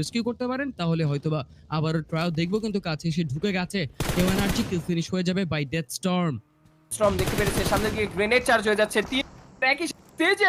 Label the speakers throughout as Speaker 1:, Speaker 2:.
Speaker 1: Rescue করতে পারেন তাহলে হয়তোবা আবারও ট্রায়াল দেখবো, কিন্তু কাছে এসে ঢুকে গেছে। এওএনআরজি কিল ফিনিশ হয়ে যাবে বাই ডেথ স্টর্ম।
Speaker 2: স্ট্রম দেখতে পেরেছে সামনে দিকে গ্রেনেড চার্জ হয়ে যাচ্ছে। তিন একই স্টেজে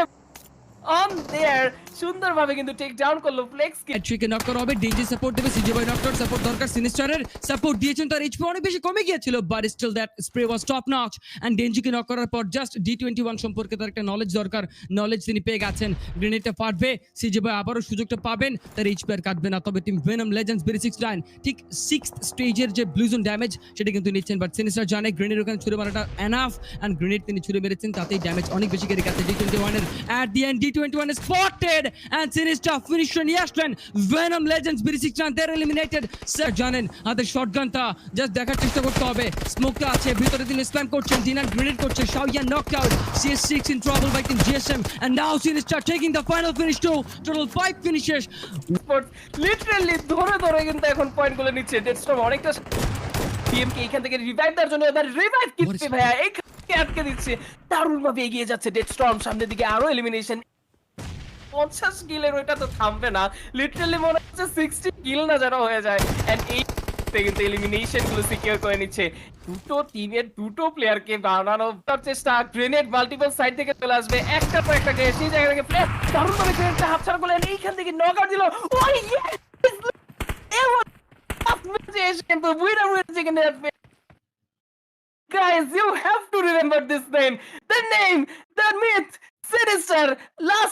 Speaker 2: অন দেয়ার সুন্দরভাবে কিন্তু টেক ডাউন করলো ফ্লেক্স কে।
Speaker 1: ট্রিকে নক করা হবে, ডেঞ্জি সাপোর্ট দেবে, সিজে বয় নক আউট সাপোর্ট দরকার, সিনিস্টারের সাপোর্ট দিয়েছেন, তার এইচপি অনেক বেশি কমে গিয়েছিল, but still that spray was top notch. And ডেঞ্জিকে নক করার পর জাস্ট D21 সম্পর্কে তার একটা নলেজ দরকার, নলেজ তিনি পেয়ে গেছেন। গ্রেনেডটা ফাটবে, সিজে বয় আবারও সুযোগটা পাবেন, তার এইচপি আর কাটবে না। তবে টিম ভেনম লেজেন্ডস বেরি 69 ঠিক 6th স্টেজের যে ব্লুজন ড্যামেজ সেটা কিন্তু নিচ্ছেন, বাট সিনিস্টার জানে গ্রেনেড ওখানে ছুড়ে মারাটা এনাফ, এন্ড গ্রেনেড তিনি ছুড়ে মেরেছেন, তাতেই ড্যামেজ অনেক বেশি কেটে গেছে D21 এর। At the end D21 is spotted and sinister finisher নিয়ে আসলেন। ভেনম লেজেন্ডস বেরি 69 they're eliminated। স্যার জানেন হাতে শটগানটা জাস্ট দেখার চেষ্টা করতে হবে, স্মোকটা আছে ভিতরে, তিনি স্প্যাম করছেন, ডিনার গ্রেনেড করছে, Shawan knocked out, CS6 in trouble by team GSM and now sinister taking the final finish too, total 5 finishes।
Speaker 2: Literally ধরে ধরে কিন্তু এখন পয়েন্টগুলো নিচ্ছে ডেডস্টর্ম অনেকটা। টিএমকে এখান থেকে রিভাইভ দেওয়ার জন্য এবার রিভাইভ কিনছে ভাইয়া, এইখান থেকে আটকে দিচ্ছে, দারুণভাবে এগিয়ে যাচ্ছে ডেডস্টর্ম, সামনের দিকে আরো এলিমিনেশন। 50 কিলের ওইটা তো থামবে না, লিটারালি মনে হচ্ছে 60 কিল না যেন হয়ে যায়। এন্ড এই কিন্তু এলিমিনেশন গুলো সিকিউর করে নিচ্ছে। দুটো টিমের দুটো প্লেয়ারকে বানানোর চেষ্টা, গ্রেনেড মাল্টিপল সাইড থেকে চলে আসবে, একটা পর একটা গ্রেনেড সেই জায়গা থেকে প্লেয়ার দারুণভাবে গ্রেনেডটা হাতছাড়া করলেন, এইখান থেকে নকআউট দিল। ওই কিন্তু উইনার হয়েছে কিন্তু guys, you have to remember this name, the myth, Sinister, last